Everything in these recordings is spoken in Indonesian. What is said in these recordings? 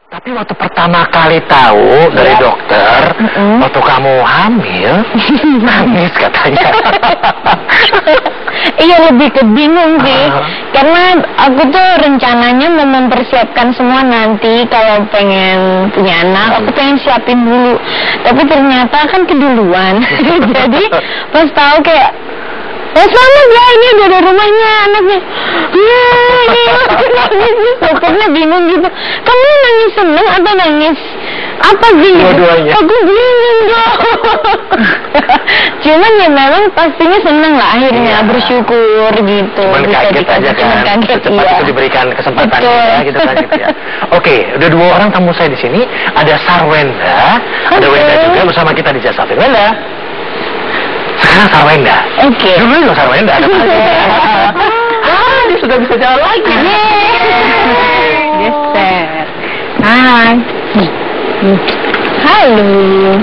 Tapi waktu pertama kali tahu dari dokter, waktu kamu hamil, nangis katanya. Iya, lebih ke bingung sih. Karena aku tuh rencananya mau mempersiapkan semua nanti kalau pengen punya anak, aku pengen siapin dulu. Tapi ternyata kan keduluan. Jadi pas tahu kayak, selamat ya, ini udah ada rumahnya anaknya. Nangis, dokternya bingung gitu. Kamu nangis seneng atau nangis apa sih? Dua-duanya. Aku bingung dong. Cuman ya memang pastinya seneng lah akhirnya, bersyukur gitu. Cuman kaget aja kan, secepat itu diberikan kesempatan ya, gitu kan gitu ya. Oke, udah 2 orang tamu saya di sini. Ada Sarwenda, ada Wenda juga bersama kita di Jasafin. Wenda. Sekarang Sarwenda. Oke. Dulu dong Sarwenda. Dia sudah bisa jalan lagi. Geser. Hai. Halo.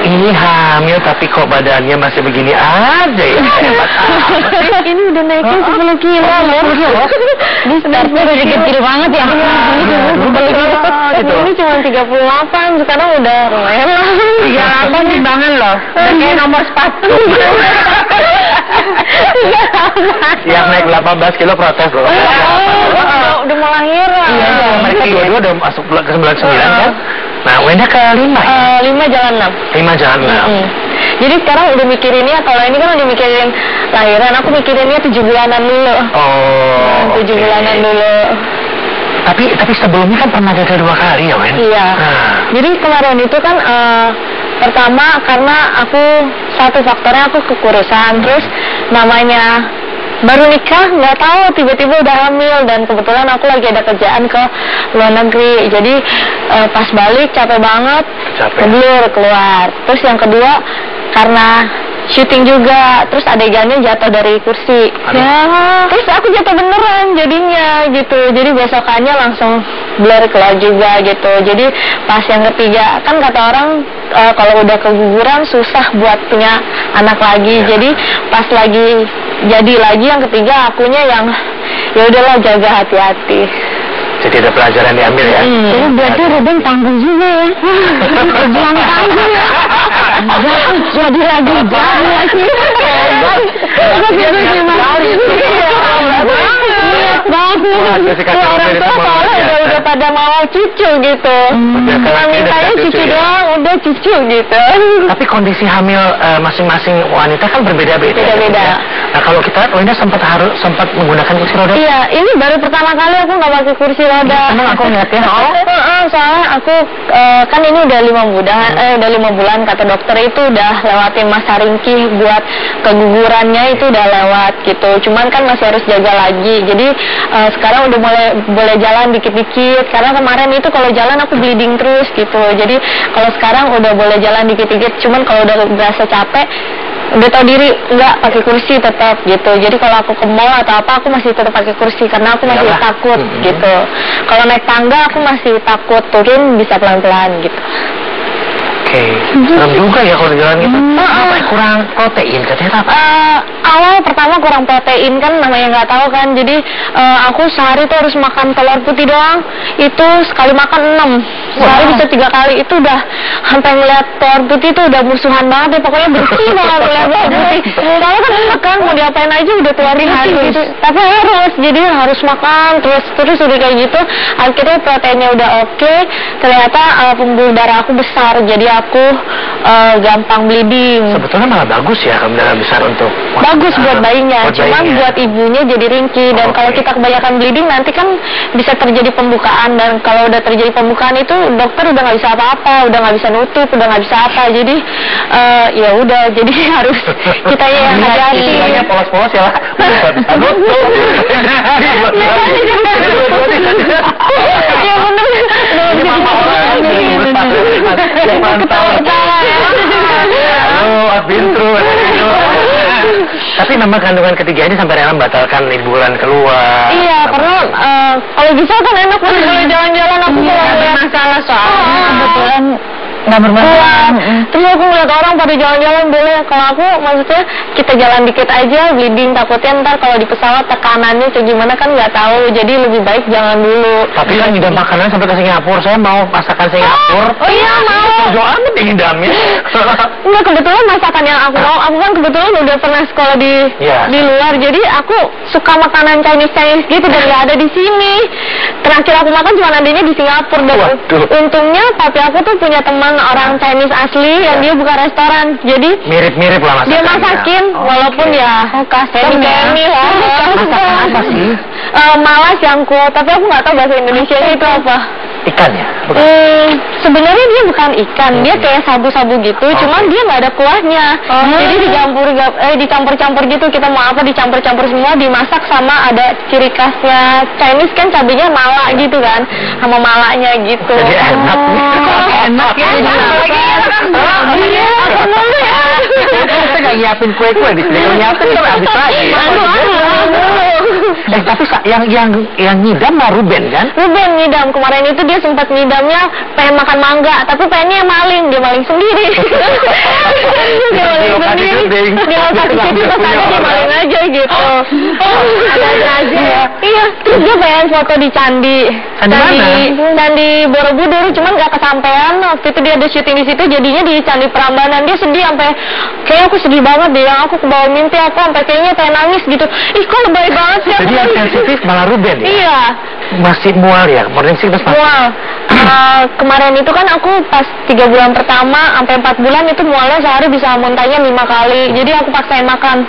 Ini hamil tapi kok badannya masih begini aja ya? Ini udah naikin 10 kilo loh. Di startnya udah kecil banget ya. Ini cuma 38, sekarang udah lumayan lah. 38 timbangan loh. Udah kayak nomor sepatu. Yang naik 18 kilo protes loh. Udah mau lahiran. Iya, mereka dua-dua udah masuk ke 99 kan? Nah, Wenda ke 5 ya? 5 jalan 6. 5 jalan 6. Jadi sekarang udah mikirinnya, kalau ini kan udah mikirin lahiran, aku mikirinnya 7 bulanan dulu. Oh. 7 bulanan dulu. Tapi sebelumnya kan pernah gagal 2 kali ya, Wen? Iya. Jadi kemarin itu kan pertama karena aku satu faktornya aku kekurusan, terus namanya baru nikah nggak tahu tiba-tiba udah hamil, dan kebetulan aku lagi ada kerjaan ke luar negeri, jadi pas balik capek banget, keluar. Terus yang kedua karena syuting juga, terus adegannya jatuh dari kursi. Ya, terus aku jatuh beneran jadinya gitu. Jadi besokannya langsung blur keluar juga gitu. Jadi pas yang ketiga, kan kata orang kalau udah keguguran susah buat punya anak lagi. Jadi pas lagi jadi lagi yang ketiga, akunya yang ya udahlah, jaga hati-hati. Jadi ada pelajaran diambil ya? Jadi berarti Ruben tangguh juga ya. Berjuang tangguh ya. Jadi lagi. Orang tua soalnya udah pada mau cucu gitu. Cuma mintanya cucu doang, udah cucu gitu. Tapi kondisi hamil masing-masing wanita kan berbeda-beda. Beda-beda. Nah, kalau kita, Wenda sempat menggunakan kursi roda? Iya, ini baru pertama kali aku nggak pakai kursi roda. Emang aku ngeliatnya. Soalnya aku kan ini udah 5 bulan kata dokter itu udah lewatin masa ringkih buat kegugurannya, itu udah lewat gitu. Cuman kan masih harus jaga lagi. Jadi sekarang udah boleh jalan dikit-dikit. Karena kemarin itu kalau jalan aku bleeding terus gitu. Jadi kalau sekarang udah boleh jalan dikit-dikit. Cuman kalau udah berasa capek, udah tahu diri nggak pakai kursi tetap gitu. Jadi kalau aku ke mall atau apa, aku masih tetap pakai kursi karena aku masih takut gitu. Kalau naik tangga aku masih takut, turun bisa pelan-pelan gitu. Oke, serem juga ya kalau jalan gitu. Kurang protein katanya apa? Awal pertama kurang protein kan, namanya nggak tahu kan. Jadi aku sehari tuh harus makan telur putih doang. Itu sekali makan 6. Sehari bisa 3 kali. Itu udah sampai ngeliat telur putih itu udah musuhan banget ya. Pokoknya bersih banget ngeliat telur putih. Soalnya kan enak kan, mau diapain aja udah keluarin gitu. Tapi jadi harus makan terus udah kayak gitu. Akhirnya proteinnya udah oke. Ternyata pembuluh darah aku besar. Jadi aku gampang bleeding. Sebetulnya malah bagus ya kalau darah besar untuk bagus buat bayinya, cuman buat ibunya jadi ringkih. Dan kalau kita kebanyakan bleeding nanti kan bisa terjadi pembukaan, dan kalau udah terjadi pembukaan itu dokter udah nggak bisa apa-apa, udah nggak bisa nutup, udah nggak bisa apa. Jadi ya udah, jadi harus kita yang hati-hati. Banyak polos-polos ya lah. Bisa nutup. Ya benar. Tapi memang kandungan ketiga ini sampai rela membatalkan liburan keluar. Iya, karena kalau bisa kan enak kalau jalan-jalan. Aku kalau ada masalah soalnya kebetulan kuat. Terus aku ngeliat orang pada jalan-jalan boleh, kalau aku maksudnya kita jalan dikit aja bleeding, takutnya ntar kalau di pesawat tekanannya kayak gimana kan nggak tahu, jadi lebih baik jangan dulu. Tapi kan ngidam makanan sampai ke Singapura, saya mau masakan Singapura. Oh iya mau. Joan ngidamnya. Enggak, kebetulan masakan yang aku mau, aku kan kebetulan udah pernah sekolah di luar, jadi aku suka makanan Chinese gitu dan nggak ada di sini. Terakhir aku makan cuma adanya di Singapura dan untungnya papi aku tuh punya teman orang Chinese asli yang dia buka restoran, jadi mirip-mirip lah masakannya. Dia masakin walaupun ya semi lah. Masakan apa sih? Malas yang kuah, tapi aku nggak tahu bahasa Indonesia itu apa. Ikan ya? Sebenarnya dia bukan ikan, dia kayak sabu-sabu gitu, cuman dia nggak ada kuahnya. Jadi dicampur-campur gitu, kita mau apa dicampur-campur semua, dimasak sama ada ciri khasnya Chinese kan cabenya mala gitu kan, sama malanya gitu. Jadi enak nih. Enak ya. Iya, kita nggak nyiapin kue-kue di sini, kalau nyiapin kan habis lagi. Tapi yang ngidam mah Ruben kan? Ruben ngidam, kemarin itu dia sempat ngidamnya pengen makan mangga, tapi pengennya maling, dia maling sendiri. Dia maling aja gitu. Ada aja. Iya, terus dia pengen foto di Candi Borobudur, cuman nggak kesampean. Waktu itu dia ada syuting di situ, jadinya di Candi Prambanan. Dia sedih sampai kayaknya aku sedih banget deh, yang aku kebawa mimpi aku sampai kayaknya pengen nangis gitu. Ih kok lebay banget sih. Jadi yang sensitif malah Ruben ya? Iya. Masih mual ya? Morning sickness masih? Mual. Kemarin itu kan aku pas 3 bulan pertama sampai 4 bulan itu mualnya sehari bisa muntahnya 5 kali. Jadi aku paksain makan.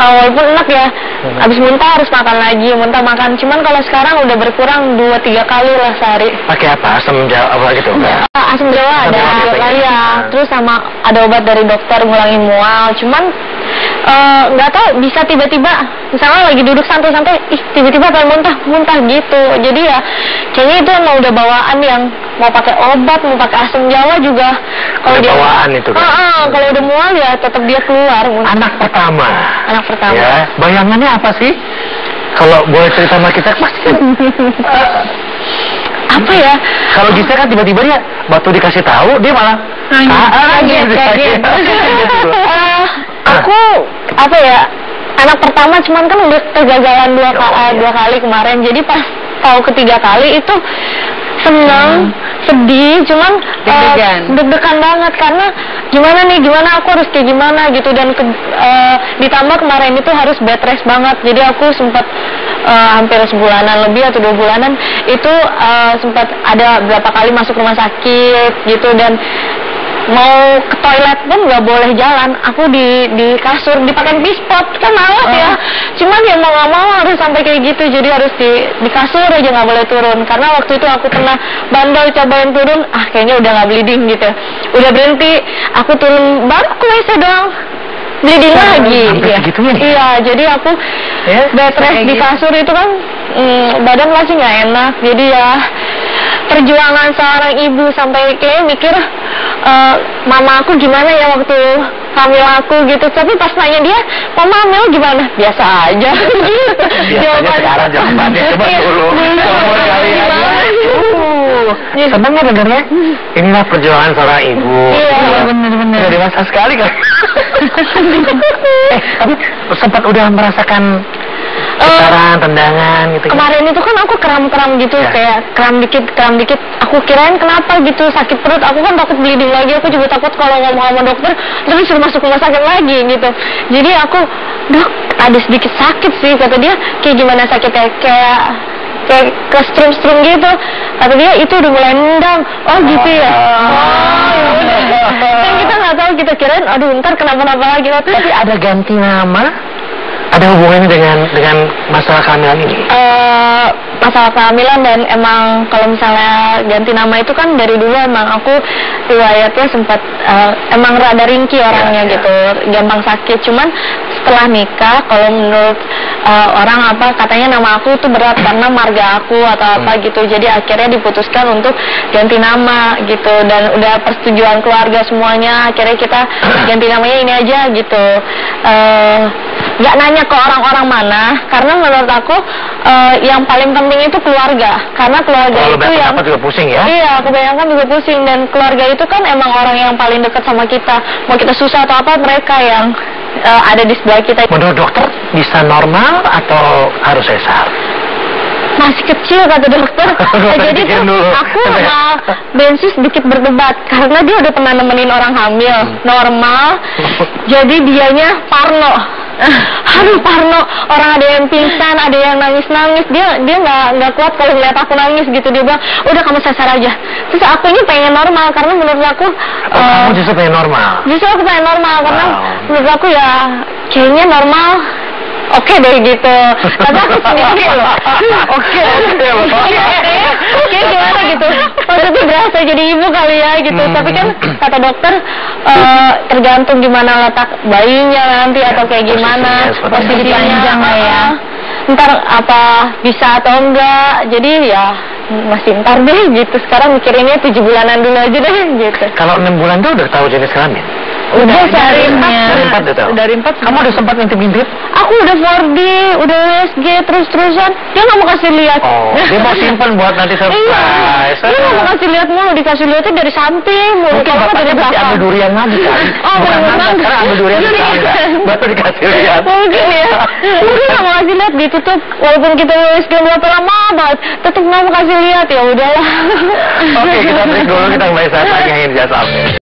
Walaupun enak ya, habis muntah harus makan lagi, muntah makan. Cuman kalau sekarang udah berkurang 2-3 kali lah sehari. Pakai apa? Asam jawa apa gitu? Asam jawa ada, ya. Terus sama ada obat dari dokter ngulangin mual. Cuman nggak tahu bisa tiba-tiba misalnya lagi duduk santai-santai, tiba-tiba pengen muntah gitu. Jadi ya kayaknya itu emang udah bawaan yang mau pakai obat, mau pakai asam jawa juga. Kalau dia bawaan itu kan. Kalau udah mual ya tetap dia keluar. Anak pertama. Ya, bayangannya apa sih? Kalau boleh cerita sama kita, Mas. Apa ya? Kalau Gisel kan tiba-tiba dia waktu dikasih tahu dia malah kaget. Aku apa ya? Anak pertama cuman kan udah kegagalan dua kali kemarin. Jadi pas tahu ketiga kali itu senang, sedih, cuman deg-degan banget karena gimana aku harus kayak gimana gitu, dan ditambah kemarin itu harus bed rest banget. Jadi aku sempat hampir sebulanan lebih atau 2 bulanan itu sempat ada berapa kali masuk rumah sakit gitu, dan mau ke toilet pun nggak boleh jalan, aku di kasur dipakai pispot kan malas ya, cuman ya mau nggak mau harus sampai kayak gitu, jadi harus di kasur aja nggak boleh turun, karena waktu itu aku pernah bandel cobain turun, kayaknya udah nggak bleeding gitu, udah berhenti, aku turun baru ke WC doang bleeding lagi. Iya, jadi aku bed rest di kasur itu kan badan masih nggak enak, jadi ya perjuangan seorang ibu sampai kayak mikir mama aku gimana ya waktu hamil aku gitu, tapi pas nanya dia mama hamil gimana, biasa aja. Biasanya sekarang jawabannya coba dulu senang ya dengarnya. Inilah perjuangan seorang ibu. Iya, benar-benar dewasa sekali kan. Tapi sempat udah merasakan getaran, tendangan gitu. Kemarin itu kan aku kram-kram gitu, kayak kram dikit. Aku kirain kenapa gitu, sakit perut. Aku kan takut bleeding lagi. Aku juga takut kalau ngomong sama dokter terus suruh masuk rumah sakit lagi gitu. Jadi aku, dok, ada sedikit sakit sih, kata dia. Kayak gimana sakitnya? Kayak ke strum-strum gitu. Kata dia itu udah mulai nendang. Oh gitu ya. Dan kita nggak tahu, kita kirain aduh ntar kenapa-napa lagi. Tapi ada ganti nama? Ada hubungannya dengan masalah kehamilan ini? Masalah kehamilan, dan emang kalau misalnya ganti nama itu kan dari dulu emang aku riwayatnya sempat emang rada ringkih orangnya gitu, gampang sakit. Cuman setelah nikah, kalau menurut orang katanya nama aku itu berat karena marga aku atau apa gitu. Jadi akhirnya diputuskan untuk ganti nama gitu, dan udah persetujuan keluarga semuanya. Akhirnya kita ganti namanya ini aja gitu. nggak nanya ke orang-orang mana, karena menurut aku yang paling penting itu keluarga, karena keluarga itu yang juga pusing ya. Iya, kebanyakan juga pusing, dan keluarga itu kan emang orang yang paling dekat sama kita. Mau kita susah atau apa, mereka yang ada di sebelah kita. Menurut dokter bisa normal atau harus sesar? Masih kecil kata dokter. Jadi tuh aku sama Bensi sedikit berdebat karena dia udah pernah nemenin orang hamil normal. Jadi dianya parno. Aduh, parno, orang ada yang pingsan, ada yang nangis-nangis, dia nggak kuat kalau ngeliat aku nangis gitu. Dia bilang, udah kamu sesar aja. Terus akunya pengen normal karena menurut aku kamu justru pengen normal? Justru aku pengen normal karena menurut aku ya kayaknya normal. Oke deh gitu. Tapi aku sendiri loh. Oke gimana gitu. Maksudnya berasa jadi ibu kali ya gitu. Tapi kan kata dokter tergantung gimana letak bayinya nanti atau kayak gimana posisi panjang ya. Ntar apa bisa atau enggak. Jadi ya masih ntar deh gitu. Sekarang mikirinnya 7 bulanan dulu aja deh gitu. Kalau 6 bulan tuh udah tahu jenis kelamin? Udah dari 4 Dari 4 kamu udah sempat ngintip-ngintip? Aku udah 4D, udah USG, terus-terusan. Dia nggak mau kasih lihat. Oh, dia mau simpen buat nanti surprise. Dia nggak mau kasih lihat mulu, dikasih lihatnya dari samping. Mungkin bapaknya masih ambil durian lagi kan? Oh, benar. Karena ambil durian baru dikasih lihat. Mungkin ya. Mungkin nggak mau kasih lihat, ditutup. Walaupun kita USG berapa lama banget, tetap nggak mau kasih lihat, ya udahlah. Oke, kita break dulu, kita kembali saat lagi yang Jazz Update.